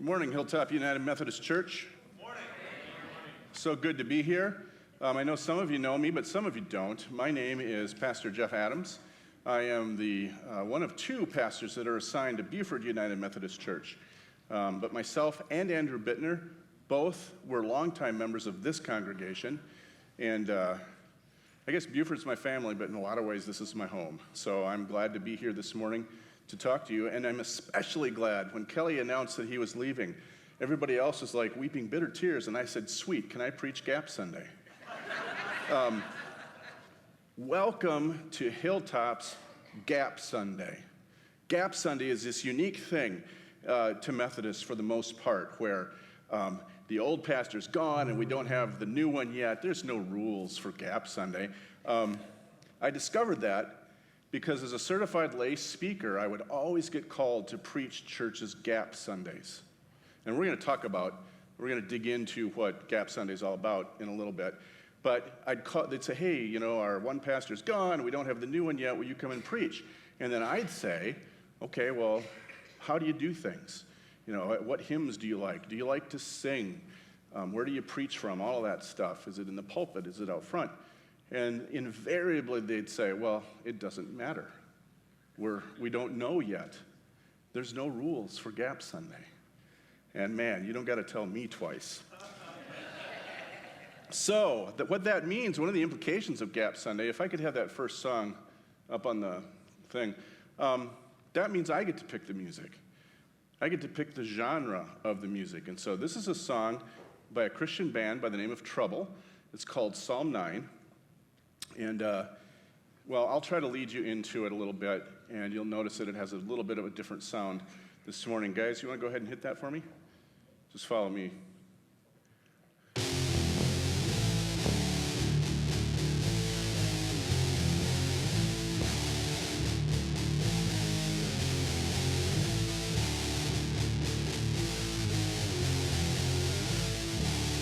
Good morning, Hilltop United Methodist Church. Good morning. So good to be here. I know some of you know me, but some of you don't. My name is Pastor Jeff Adams. I am the one of two pastors that are assigned to Buford United Methodist Church. But myself and Andrew Bittner both were longtime members of this congregation. And I guess Buford's my family, but in a lot of ways this is my home. So I'm glad to be here this morning to talk to you, and I'm especially glad when Kelly announced that he was leaving. Everybody else was like weeping bitter tears, and I said, sweet, can I preach Gap Sunday? Welcome to Hilltop's Gap Sunday. Gap Sunday is this unique thing to Methodists for the most part, where the old pastor's gone and we don't have the new one yet. There's no rules for Gap Sunday. I discovered that because as a certified lay speaker, I would always get called to preach church's Gap Sundays. And we're going to dig into what Gap Sunday is all about in a little bit. But they'd say, hey, you know, our one pastor's gone, we don't have the new one yet, will you come and preach? And then I'd say, okay, well, how do you do things? You know, what hymns do you like? Do you like to sing? Where do you preach from? All of that stuff. Is it in the pulpit? Is it out front? And invariably they'd say, well, it doesn't matter. We don't know yet. There's no rules for Gap Sunday. And man, you don't got to tell me twice. So what that means, one of the implications of Gap Sunday, if I could have that first song up on the thing, that means I get to pick the music. I get to pick the genre of the music. And so this is a song by a Christian band by the name of Trouble. It's called Psalm 9. And, well, I'll try to lead you into it a little bit, and you'll notice that it has a little bit of a different sound this morning. Guys, you want to go ahead and hit that for me? Just follow me.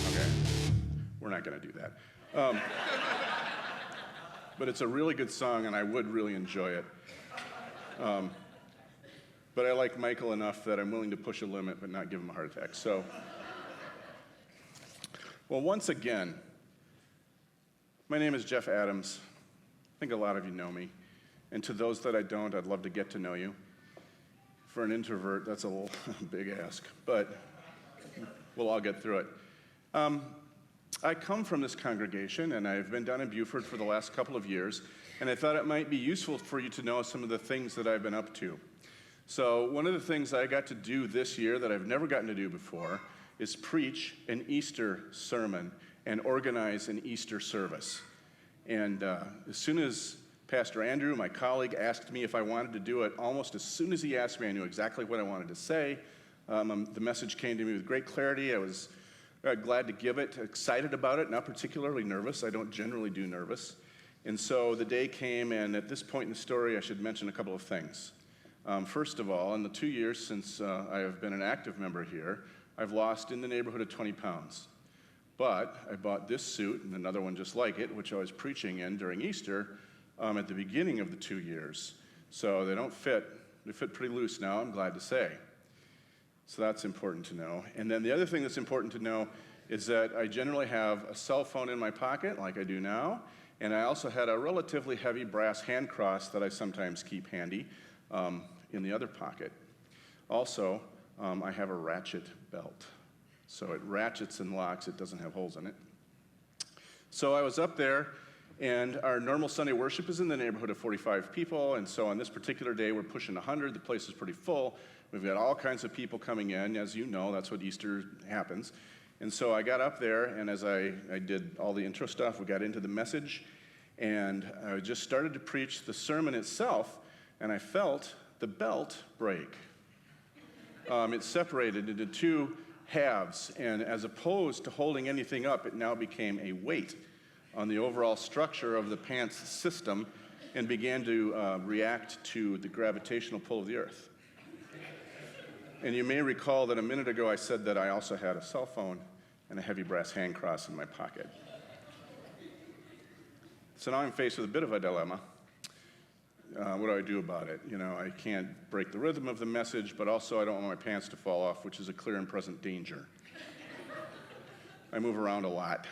Okay, we're not going to do that. But it's a really good song, and I would really enjoy it. But I like Michael enough that I'm willing to push a limit but not give him a heart attack. So, well, once again, my name is Jeff Adams. I think a lot of you know me. And to those that I don't, I'd love to get to know you. For an introvert, that's a little big ask, but we'll all get through it. I come from this congregation, and I've been down in Buford for the last couple of years, and I thought it might be useful for you to know some of the things that I've been up to. So one of the things I got to do this year that I've never gotten to do before is preach an Easter sermon and organize an Easter service. And as soon as Pastor Andrew, my colleague, asked me if I wanted to do it, almost as soon as he asked me, I knew exactly what I wanted to say. The message came to me with great clarity. I was glad to give it, excited about it, not particularly nervous. I don't generally do nervous. And so the day came, and at this point in the story, I should mention a couple of things. First of all, in the 2 years since I have been an active member here, I've lost in the neighborhood of 20 pounds. But I bought this suit and another one just like it, which I was preaching in during Easter at the beginning of the 2 years. So they don't fit. They fit pretty loose now, I'm glad to say. So that's important to know. And then the other thing that's important to know is that I generally have a cell phone in my pocket, like I do now, and I also had a relatively heavy brass hand cross that I sometimes keep handy in the other pocket. Also, I have a ratchet belt. So it ratchets and locks, it doesn't have holes in it. So I was up there, and our normal Sunday worship is in the neighborhood of 45 people, and so on this particular day, we're pushing 100. The place is pretty full. We've got all kinds of people coming in. As you know, that's what Easter happens. And so I got up there, and as I did all the intro stuff, we got into the message, and I just started to preach the sermon itself, and I felt the belt break. It separated into two halves, and as opposed to holding anything up, it now became a weight on the overall structure of the pants system and began to react to the gravitational pull of the earth. And you may recall that a minute ago I said that I also had a cell phone and a heavy brass hand cross in my pocket. So now I'm faced with a bit of a dilemma. What do I do about it? I can't break the rhythm of the message, but also I don't want my pants to fall off, which is a clear and present danger. I move around a lot.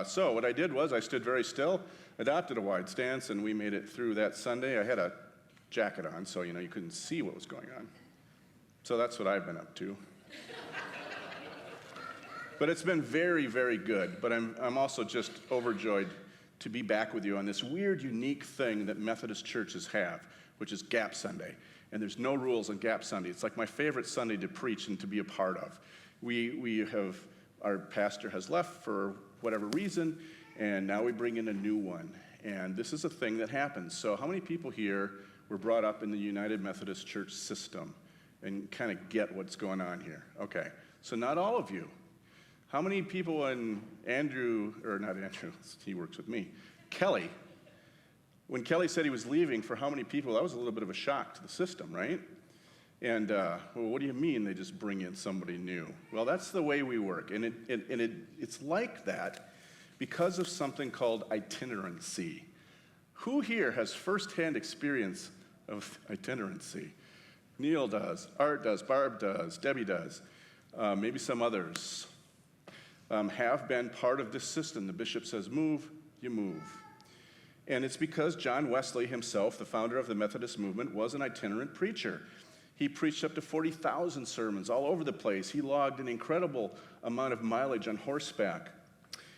So what I did was I stood very still, adopted a wide stance, and we made it through that Sunday. I had a jacket on, so you couldn't see what was going on. So that's what I've been up to. But it's been very, very good. But I'm also just overjoyed to be back with you on this weird, unique thing that Methodist churches have, which is Gap Sunday. And there's no rules on Gap Sunday. It's like my favorite Sunday to preach and to be a part of. Our pastor has left for whatever reason, and now we bring in a new one. And this is a thing that happens. So how many people here were brought up in the United Methodist Church system and kind of get what's going on here? Okay, so not all of you. How many people when he works with me, Kelly, when Kelly said he was leaving, for how many people, that was a little bit of a shock to the system, right? And, well, what do you mean they just bring in somebody new? Well, that's the way we work, and it's like that because of something called itinerancy. Who here has firsthand experience of itinerancy? Neil does, Art does, Barb does, Debbie does, maybe some others. Have been part of this system. The bishop says, move, you move. And it's because John Wesley himself, the founder of the Methodist movement, was an itinerant preacher. He preached up to 40,000 sermons all over the place. He logged an incredible amount of mileage on horseback.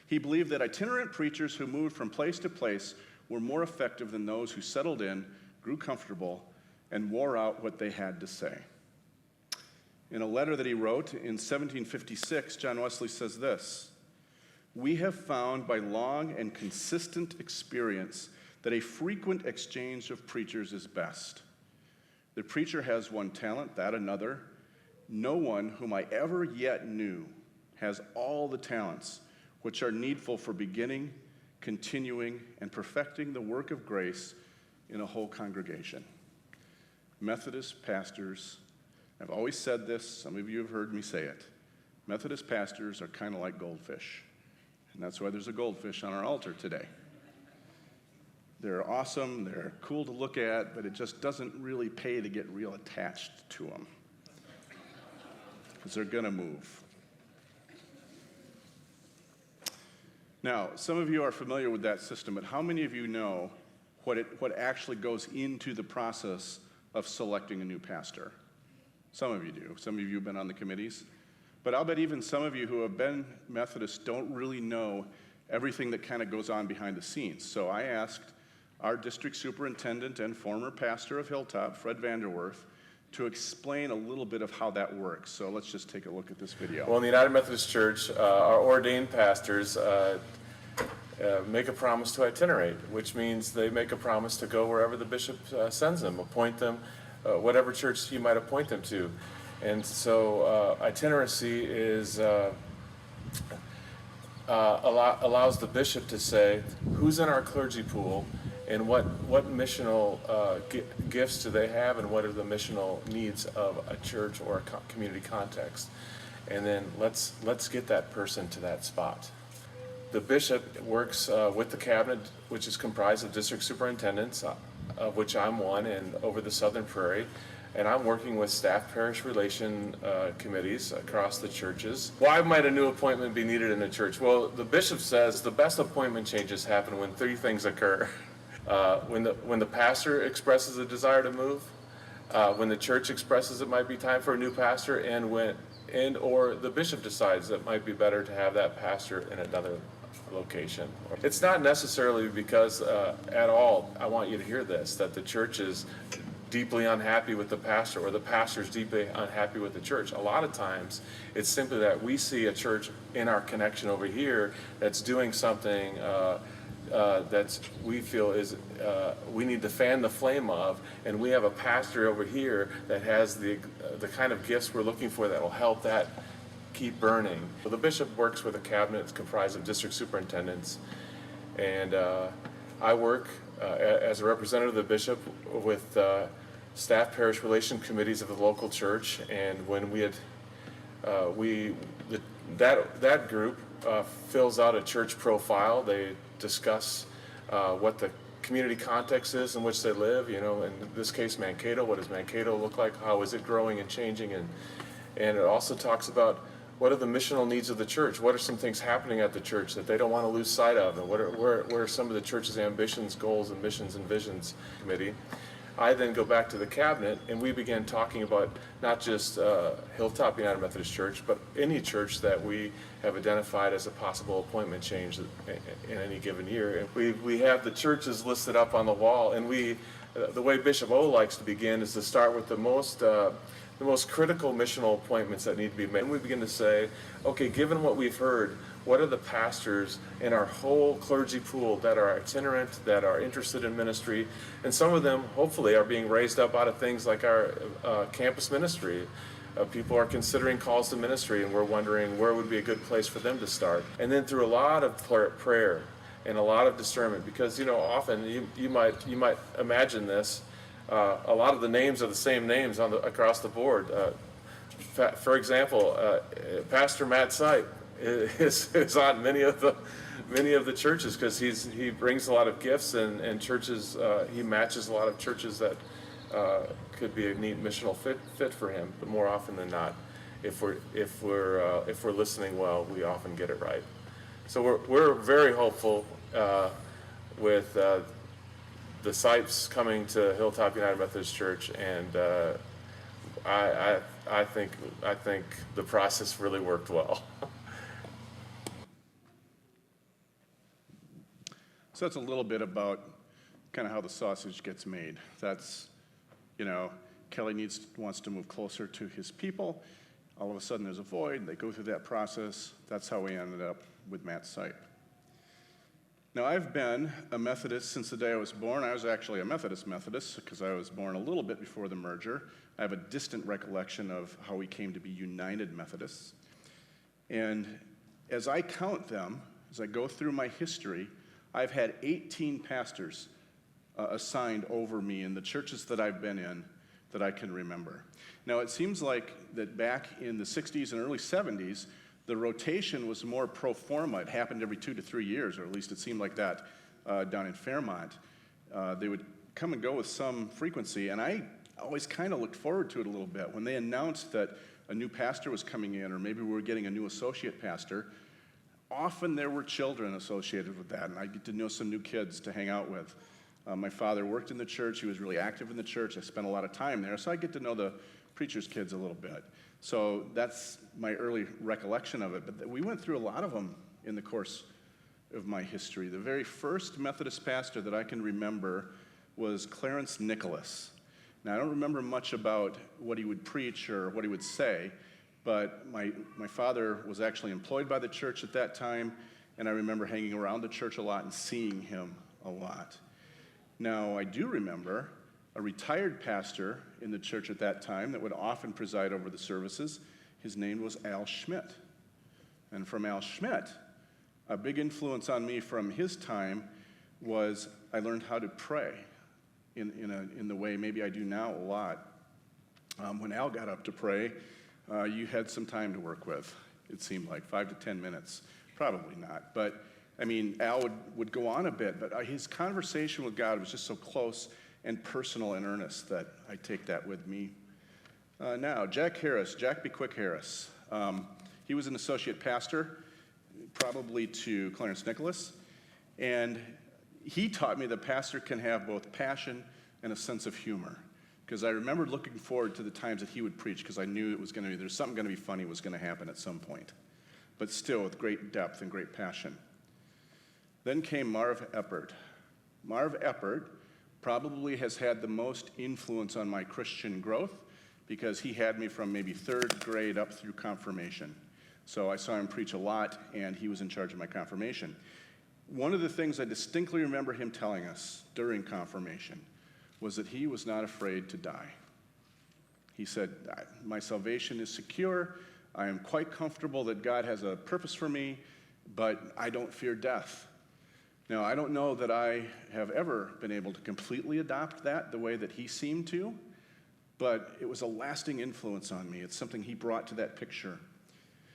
He believed that itinerant preachers who moved from place to place were more effective than those who settled in, grew comfortable, and wore out what they had to say. In a letter that he wrote in 1756, John Wesley says this: "We have found by long and consistent experience that a frequent exchange of preachers is best. The preacher has one talent, that another. No one whom I ever yet knew has all the talents which are needful for beginning, continuing, and perfecting the work of grace in a whole congregation." Methodist pastors, I've always said this, some of you have heard me say it, Methodist pastors are kind of like goldfish, and that's why there's a goldfish on our altar today. They're awesome, they're cool to look at, but it just doesn't really pay to get real attached to them, because they're going to move. Now, some of you are familiar with that system, but how many of you know what actually goes into the process of selecting a new pastor? Some of you do. Some of you have been on the committees. But I'll bet even some of you who have been Methodists don't really know everything that kind of goes on behind the scenes. So I asked our district superintendent and former pastor of Hilltop, Fred Vanderwerf, to explain a little bit of how that works. So let's just take a look at this video. Well, in the United Methodist Church, our ordained pastors make a promise to itinerate, which means they make a promise to go wherever the bishop sends them, appoint them, whatever church he might appoint them to. And so itinerancy is allows the bishop to say who's in our clergy pool and what missional gifts do they have and what are the missional needs of a church or a community context. And then let's get that person to that spot. The bishop works with the cabinet, which is comprised of district superintendents, of which I'm one, and over the Southern Prairie. And I'm working with staff parish relation committees across the churches. Why might a new appointment be needed in a church? Well, the bishop says the best appointment changes happen when three things occur. When the pastor expresses a desire to move, when the church expresses it might be time for a new pastor, and or the bishop decides that it might be better to have that pastor in another location. It's not necessarily because at all, I want you to hear this, that the church is deeply unhappy with the pastor or the pastor is deeply unhappy with the church. A lot of times it's simply that we see a church in our connection over here that's doing something that we feel is we need to fan the flame of, and we have a pastor over here that has the kind of gifts we're looking for that will help that keep burning. So the bishop works with a cabinet that's comprised of district superintendents, and I work as a representative of the bishop with staff parish relation committees of the local church. And when we had that group fills out a church profile. They discuss what the community context is in which they live. You know, in this case, Mankato. What does Mankato look like? How is it growing and changing? And it also talks about what are the missional needs of the church? What are some things happening at the church that they don't want to lose sight of? And where are some of the church's ambitions, goals, and missions and visions committee? I then go back to the cabinet, and we begin talking about not just Hilltop United Methodist Church, but any church that we have identified as a possible appointment change in any given year. And we have the churches listed up on the wall, and the way Bishop O likes to begin is to start with the most critical missional appointments that need to be made. And we begin to say, okay, given what we've heard, what are the pastors in our whole clergy pool that are itinerant, that are interested in ministry? And some of them, hopefully, are being raised up out of things like our campus ministry. People are considering calls to ministry, and we're wondering where would be a good place for them to start. And then through a lot of prayer and a lot of discernment, because often you might imagine this. A lot of the names are the same names across the board. For example, Pastor Matt Sipe is on many of the churches because he brings a lot of gifts and churches. He matches a lot of churches that could be a neat missional fit for him. But more often than not, if we're listening well, we often get it right. So we're very hopeful with the Sipes coming to Hilltop United Methodist Church, and I think the process really worked well. So that's a little bit about kind of how the sausage gets made. That's, Kelly wants to move closer to his people. All of a sudden there's a void. They go through that process. That's how we ended up with Matt Sipe. Now, I've been a Methodist since the day I was born. I was actually a Methodist because I was born a little bit before the merger. I have a distant recollection of how we came to be United Methodists. And as I count them, as I go through my history, I've had 18 pastors assigned over me in the churches that I've been in that I can remember. Now, it seems like that back in the 60s and early 70s, the rotation was more pro forma. It happened every 2 to 3 years, or at least it seemed like that down in Fairmont. They would come and go with some frequency, and I always kind of looked forward to it a little bit. When they announced that a new pastor was coming in, or maybe we were getting a new associate pastor, often there were children associated with that, and I get to know some new kids to hang out with. My father worked in the church. He was really active in the church. I spent a lot of time there, so I get to know the preacher's kids a little bit. So that's my early recollection of it. But we went through a lot of them in the course of my history. The very first Methodist pastor that I can remember was Clarence Nicholas. Now, I don't remember much about what he would preach or what he would say, but my father was actually employed by the church at that time, and I remember hanging around the church a lot and seeing him a lot. Now, I do remember a retired pastor in the church at that time that would often preside over the services. His name was Al Schmidt. And from Al Schmidt, a big influence on me from his time was I learned how to pray in the way maybe I do now a lot. When Al got up to pray, you had some time to work with, it seemed like, 5 to 10 minutes. Probably not, but Al would go on a bit, but his conversation with God was just so close and personal and earnest that I take that with me. Now, Jack B. Quick Harris. He was an associate pastor, probably to Clarence Nicholas, and he taught me that pastor can have both passion and a sense of humor, because I remembered looking forward to the times that he would preach, because I knew there's something going to be funny was going to happen at some point, but still with great depth and great passion. Then came Marv Eppert. Marv Eppert probably has had the most influence on my Christian growth because he had me from maybe 3rd grade up through confirmation. So I saw him preach a lot, and he was in charge of my confirmation. One of the things I distinctly remember him telling us during confirmation was that he was not afraid to die. He said, my salvation is secure. I am quite comfortable that God has a purpose for me, but I don't fear death. Now, I don't know that I have ever been able to completely adopt that the way that he seemed to, but it was a lasting influence on me. It's something he brought to that picture.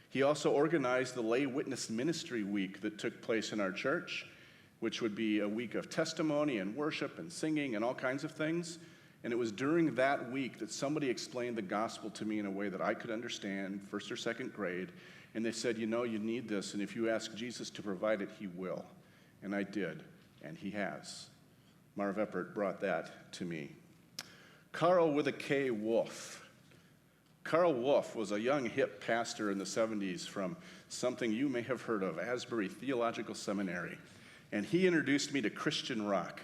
He also organized the Lay Witness Ministry Week that took place in our church, which would be a week of testimony and worship and singing and all kinds of things. And it was during that week that somebody explained the gospel to me in a way that I could understand, first or second grade. And they said, you need this, and if you ask Jesus to provide it, he will. And I did, and he has. Marv Eppert brought that to me. Carl with a K Wolf. Carl Wolf was a young hip pastor in the 70s from something you may have heard of, Asbury Theological Seminary. And he introduced me to Christian rock.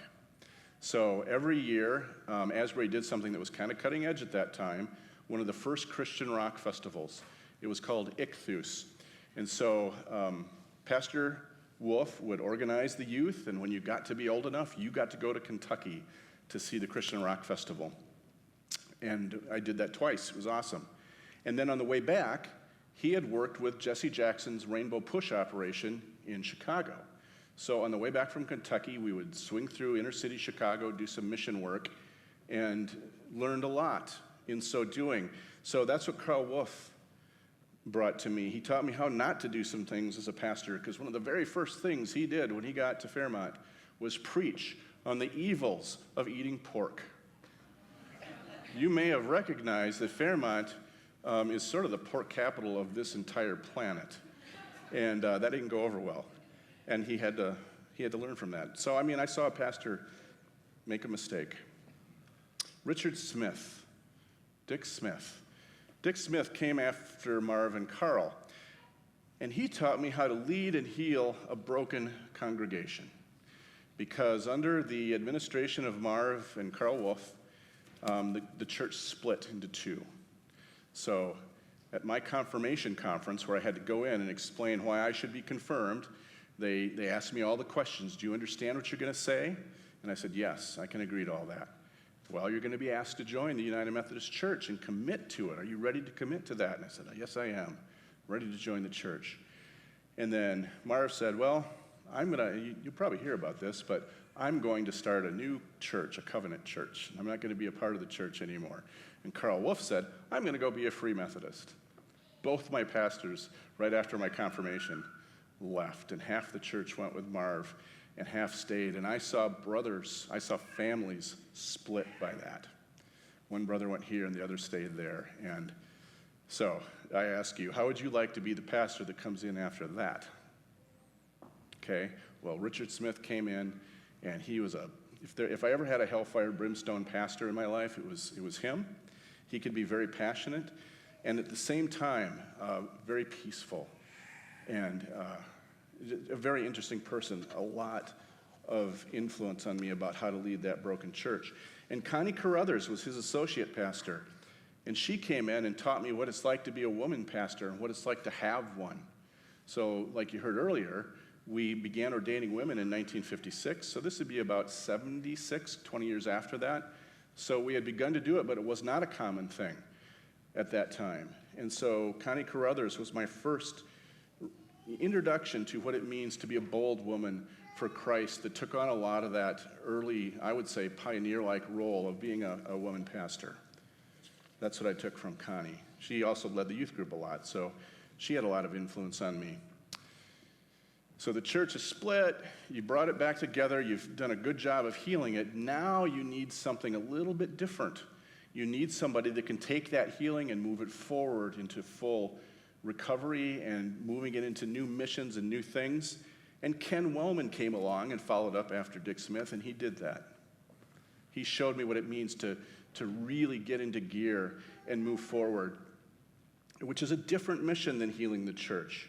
So every year, Asbury did something that was kind of cutting edge at that time, one of the first Christian rock festivals. It was called Ichthus. And so Pastor Wolf would organize the youth, and when you got to be old enough, you got to go to Kentucky to see the Christian rock festival. And I did that twice. It was awesome. And then on the way back, he had worked with Jesse Jackson's Rainbow Push operation in Chicago. So on the way back from Kentucky, we would swing through inner city Chicago, do some mission work, and learned a lot in so doing. So that's what Carl Wolf brought to me. He taught me how not to do some things as a pastor, because one of the very first things he did when he got to Fairmont was preach on the evils of eating pork. You may have recognized that Fairmont is sort of the pork capital of this entire planet, and that didn't go over well. And he had to learn from that. So, I saw a pastor make a mistake. Richard Smith, Dick Smith. Dick Smith came after Marv and Carl, and he taught me how to lead and heal a broken congregation. Because under the administration of Marv and Carl Wolf, the church split into two. So at my confirmation conference, where I had to go in and explain why I should be confirmed, they asked me all the questions. Do you understand what you're going to say? And I said, yes, I can agree to all that. Well, you're going to be asked to join the United Methodist Church and commit to it. Are you ready to commit to that? And I said, yes, I am. Ready to join the church. And then Marv said, well, you'll probably hear about this, but I'm going to start a new church, a covenant church. I'm not going to be a part of the church anymore. And Carl Wolf said, I'm going to go be a Free Methodist. Both my pastors, right after my confirmation, left, and half the church went with Marv, and half stayed. And I saw families split by that. One brother went here, and the other stayed there. And so I ask you, how would you like to be the pastor that comes in after that? Okay, well, Richard Smith came in, and he was if I ever had a hellfire brimstone pastor in my life, it was him. He could be very passionate, and at the same time, very peaceful, and a very interesting person. A lot of influence on me about how to lead that broken church. And Connie Carruthers was his associate pastor, and she came in and taught me what it's like to be a woman pastor and what it's like to have one. So, like you heard earlier, we began ordaining women in 1956, so this would be about 76, 20 years after that. So we had begun to do it, but it was not a common thing at that time. And so Connie Carruthers was my first introduction to what it means to be a bold woman for Christ that took on a lot of that early, I would say, pioneer-like role of being a woman pastor. That's what I took from Connie. She also led the youth group a lot, so she had a lot of influence on me. So the church is split, you brought it back together, you've done a good job of healing it. Now you need something a little bit different. You need somebody that can take that healing and move it forward into full recovery and moving it into new missions and new things. And Ken Wellman came along and followed up after Dick Smith, and he did that. He showed me what it means to really get into gear and move forward, which is a different mission than healing the church.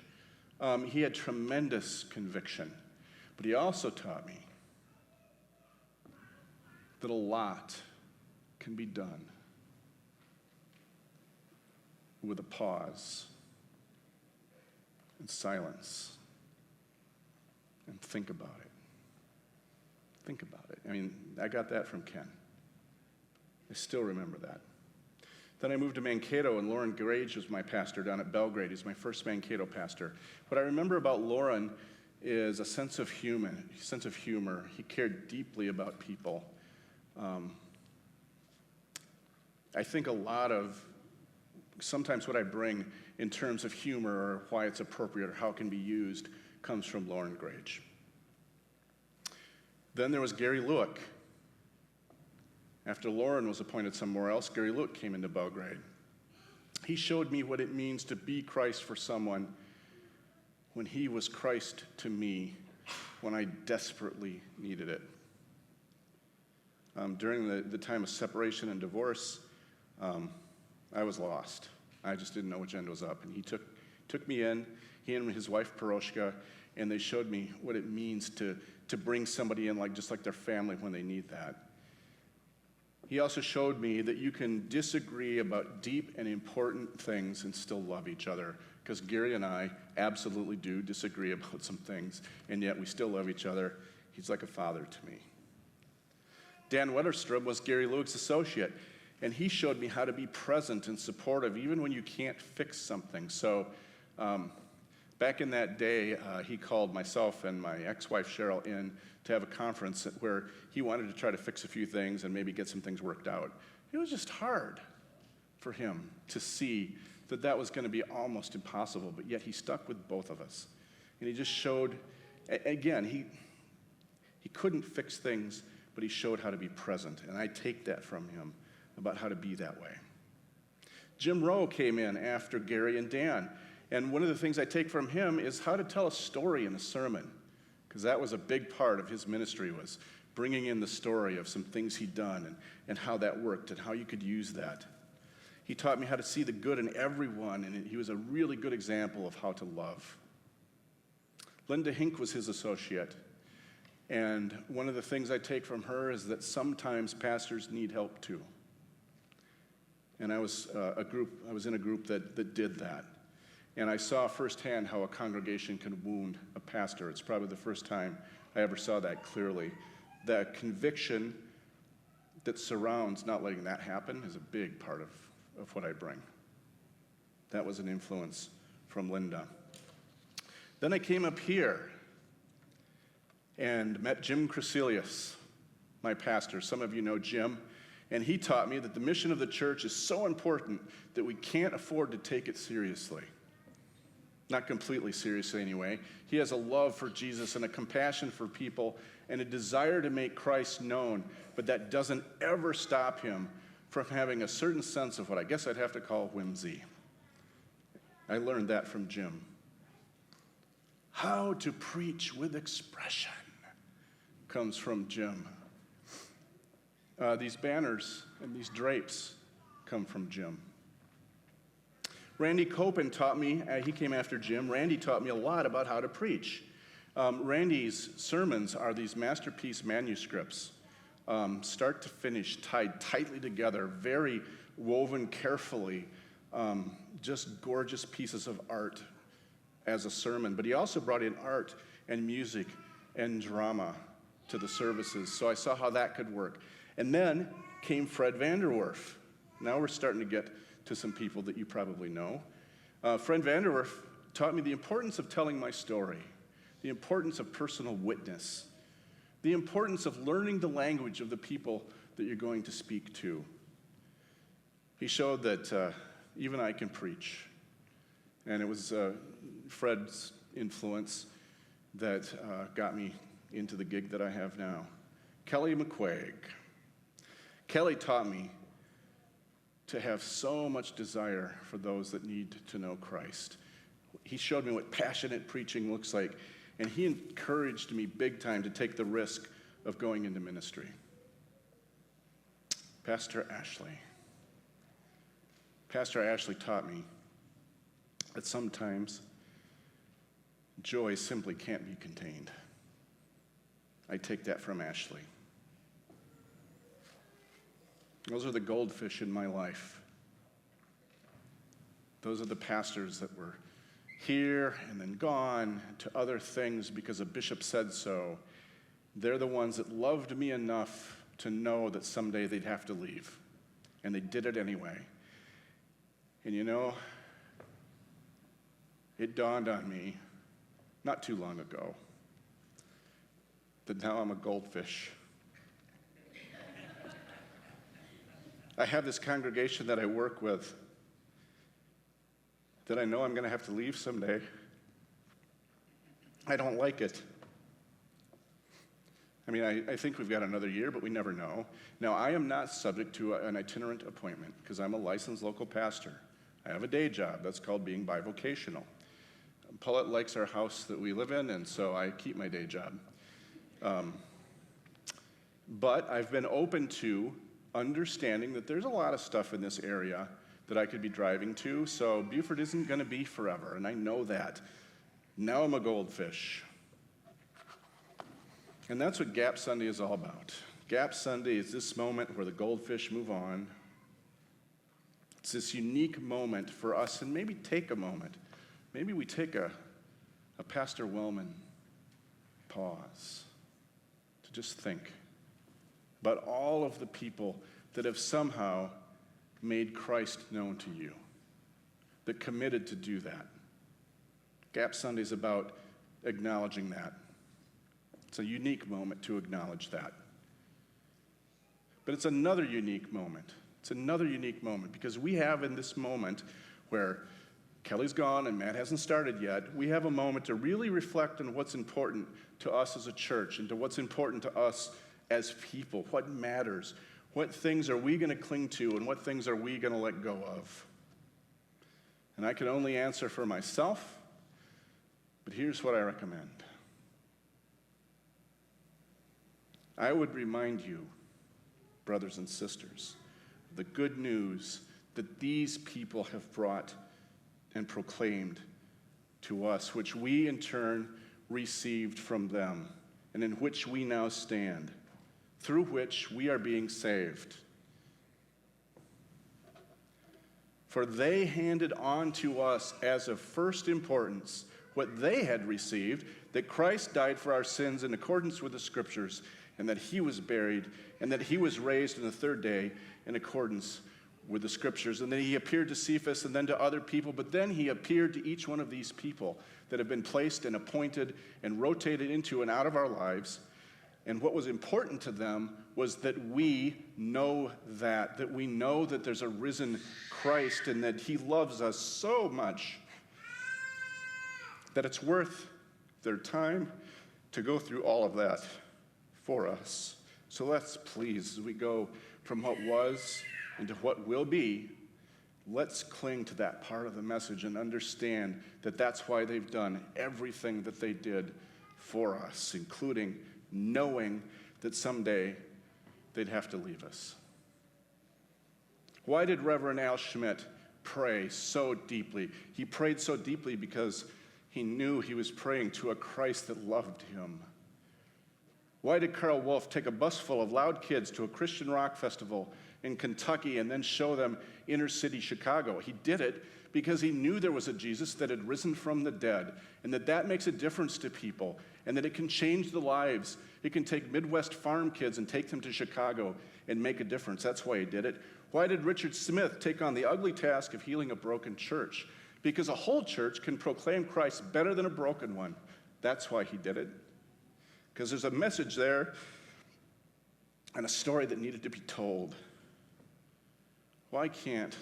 He had tremendous conviction, but he also taught me that a lot can be done with a pause and silence and think about it. Think about it. I got that from Ken. I still remember that. Then I moved to Mankato, and Lauren Grage was my pastor down at Belgrade. He's my first Mankato pastor. What I remember about Lauren is a sense of humor. He cared deeply about people. I think a lot of sometimes what I bring in terms of humor or why it's appropriate or how it can be used comes from Lauren Grage. Then there was Gary Lewick. After Lauren was appointed somewhere else, Gary Lewick came into Belgrade. He showed me what it means to be Christ for someone when he was Christ to me when I desperately needed it. During the time of separation and divorce, I was lost. I just didn't know which end was up. And he took me in, he and his wife Peroshka, and they showed me what it means to bring somebody in just like their family when they need that. He also showed me that you can disagree about deep and important things and still love each other, because Gary and I absolutely do disagree about some things, and yet we still love each other. He's like a father to me. Dan Wetterstrom was Gary Lewick's associate, and he showed me how to be present and supportive even when you can't fix something. So back in that day, he called myself and my ex-wife Cheryl in to have a conference where he wanted to try to fix a few things and maybe get some things worked out. It was just hard for him to see that was going to be almost impossible, but yet he stuck with both of us. And he just showed, again, he couldn't fix things, but he showed how to be present. And I take that from him about how to be that way. Jim Rowe came in after Gary and Dan. And one of the things I take from him is how to tell a story in a sermon, because that was a big part of his ministry, was bringing in the story of some things he'd done and how that worked and how you could use that. He taught me how to see the good in everyone, and he was a really good example of how to love. Linda Hink was his associate, and one of the things I take from her is that sometimes pastors need help too. And I was in a group that did that. And I saw firsthand how a congregation can wound a pastor. It's probably the first time I ever saw that clearly. The conviction that surrounds not letting that happen is a big part of what I bring. That was an influence from Linda. Then I came up here and met Jim Crecelius, my pastor. Some of you know Jim. And he taught me that the mission of the church is so important that we can't afford to take it seriously. Not completely seriously anyway. He has a love for Jesus and a compassion for people and a desire to make Christ known, but that doesn't ever stop him from having a certain sense of what I guess I'd have to call whimsy. I learned that from Jim. How to preach with expression comes from Jim. These banners and these drapes come from Jim. Randy Copen taught me, he came after Jim, Randy taught me a lot about how to preach. Randy's sermons are these masterpiece manuscripts, start to finish, tied tightly together, very woven carefully, just gorgeous pieces of art as a sermon. But he also brought in art and music and drama to the services, so I saw how that could work. And then came Fred Vanderwerf. Now we're starting to get to some people that you probably know. Fred Vanderwerf taught me the importance of telling my story, the importance of personal witness, the importance of learning the language of the people that you're going to speak to. He showed that even I can preach. And it was Fred's influence that got me into the gig that I have now. Kelly McQuaig. Kelly taught me to have so much desire for those that need to know Christ. He showed me what passionate preaching looks like, and he encouraged me big time to take the risk of going into ministry. Pastor Ashley. Pastor Ashley taught me that sometimes joy simply can't be contained. I take that from Ashley. Those are the goldfish in my life. Those are the pastors that were here and then gone to other things because a bishop said so. They're the ones that loved me enough to know that someday they'd have to leave. And they did it anyway. And you know, it dawned on me not too long ago that now I'm a goldfish. I have this congregation that I work with that I know I'm going to have to leave someday. I don't like it. I mean, I think we've got another year, but we never know. Now, I am not subject to an itinerant appointment because I'm a licensed local pastor. I have a day job. That's called being bivocational. Paulette likes our house that we live in, and so I keep my day job. But I've been open to understanding that there's a lot of stuff in this area that I could be driving to, so Buford isn't going to be forever, and I know that. Now I'm a goldfish. And that's what Gap Sunday is all about. Gap Sunday is this moment where the goldfish move on. It's this unique moment for us, and maybe take a moment. Maybe we take a Pastor Wellman pause to just think about all of the people that have somehow made Christ known to you, that committed to do that. Gap Sunday is about acknowledging that. It's a unique moment to acknowledge that. But it's another unique moment. It's another unique moment because we have in this moment where Kelly's gone and Matt hasn't started yet, we have a moment to really reflect on what's important to us as a church and to what's important to us as people, what matters, what things are we going to cling to and what things are we going to let go of. And I can only answer for myself, but here's what I recommend. I would remind you, brothers and sisters, the good news that these people have brought and proclaimed to us, which we in turn received from them, and in which we now stand, through which we are being saved. For they handed on to us as of first importance what they had received, that Christ died for our sins in accordance with the Scriptures, and that he was buried, and that he was raised on the third day in accordance with the Scriptures. And then he appeared to Cephas and then to other people, but then he appeared to each one of these people that have been placed and appointed and rotated into and out of our lives. And what was important to them was that we know that we know that there's a risen Christ and that he loves us so much that it's worth their time to go through all of that for us. So let's please, as we go from what was into what will be, let's cling to that part of the message and understand that that's why they've done everything that they did for us, including knowing that someday they'd have to leave us. Why did Reverend Al Schmidt pray so deeply? He prayed so deeply because he knew he was praying to a Christ that loved him. Why did Carl Wolf take a bus full of loud kids to a Christian rock festival in Kentucky and then show them inner city Chicago? He did it because he knew there was a Jesus that had risen from the dead and that makes a difference to people and that it can change the lives. It can take Midwest farm kids and take them to Chicago and make a difference. That's why he did it. Why did Richard Smith take on the ugly task of healing a broken church? Because a whole church can proclaim Christ better than a broken one. That's why he did it. Because there's a message there and a story that needed to be told. Why can't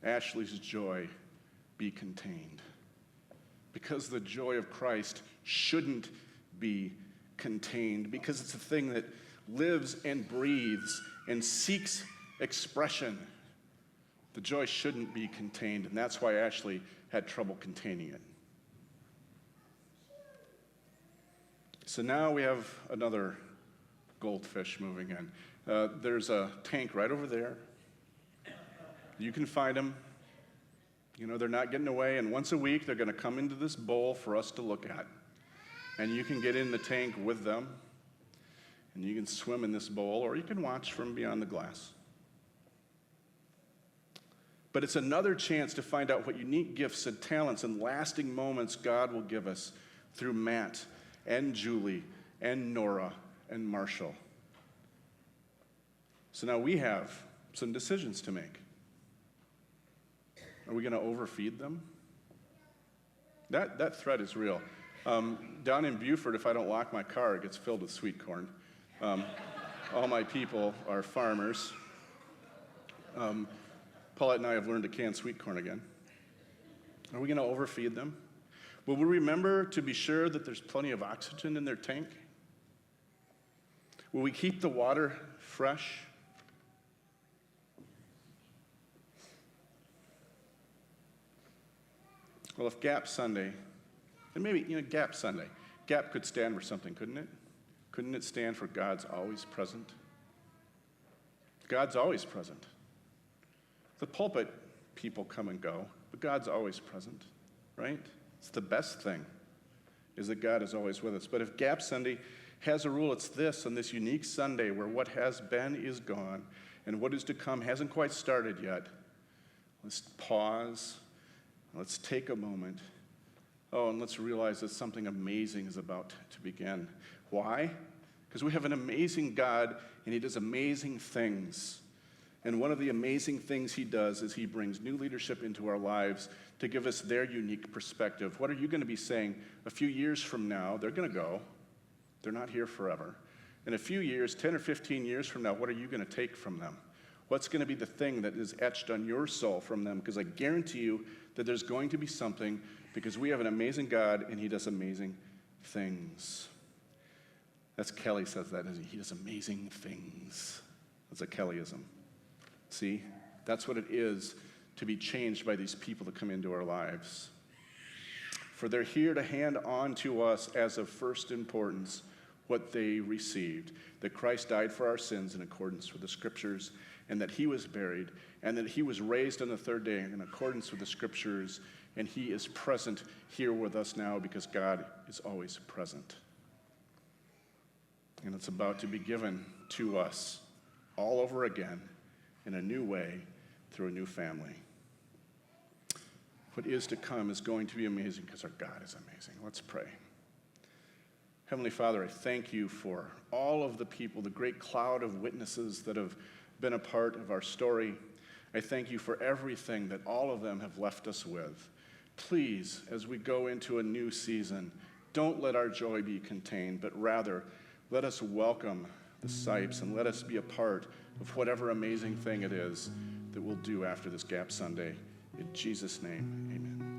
Ashley's joy be contained? Because the joy of Christ shouldn't be contained, because it's a thing that lives and breathes and seeks expression. The joy shouldn't be contained, and that's why Ashley had trouble containing it. So now we have another goldfish moving in. There's a tank right over there. You can find them. You know, they're not getting away, and once a week they're going to come into this bowl for us to look at. And you can get in the tank with them, and you can swim in this bowl, or you can watch from beyond the glass. But it's another chance to find out what unique gifts and talents and lasting moments God will give us through Matt and Julie and Nora and Marshall. So now we have some decisions to make. Are we going to overfeed them? That threat is real. Down in Buford, if I don't lock my car, it gets filled with sweet corn. All my people are farmers. Paulette and I have learned to can sweet corn again. Are we going to overfeed them? Will we remember to be sure that there's plenty of oxygen in their tank? Will we keep the water fresh? Well, if Gap Sunday, and maybe, Gap Sunday, Gap could stand for something, couldn't it? Couldn't it stand for God's always present? God's always present. The pulpit, people come and go, but God's always present, right? It's the best thing, is that God is always with us. But if Gap Sunday has a rule, it's this, on this unique Sunday where what has been is gone, and what is to come hasn't quite started yet. Let's pause, let's take a moment. Oh, and let's realize that something amazing is about to begin. Why? Because we have an amazing God, and he does amazing things. And one of the amazing things he does is he brings new leadership into our lives to give us their unique perspective. What are you going to be saying a few years from now? They're going to go. They're not here forever. In a few years, 10 or 15 years from now, what are you going to take from them? What's going to be the thing that is etched on your soul from them? Because I guarantee you that there's going to be something, because we have an amazing God and he does amazing things. That's Kelly says that, doesn't he? He does amazing things. That's a Kellyism. See, that's what it is to be changed by these people that come into our lives. For they're here to hand on to us as of first importance what they received, that Christ died for our sins in accordance with the Scriptures, and that he was buried, and that he was raised on the third day in accordance with the Scriptures, and he is present here with us now because God is always present. And it's about to be given to us all over again in a new way through a new family. What is to come is going to be amazing because our God is amazing. Let's pray. Heavenly Father, I thank you for all of the people, the great cloud of witnesses that have been a part of our story. I thank you for everything that all of them have left us with. Please, as we go into a new season, don't let our joy be contained, but rather let us welcome the Sipes and let us be a part of whatever amazing thing it is that we'll do after this Gap Sunday. In Jesus' name, amen.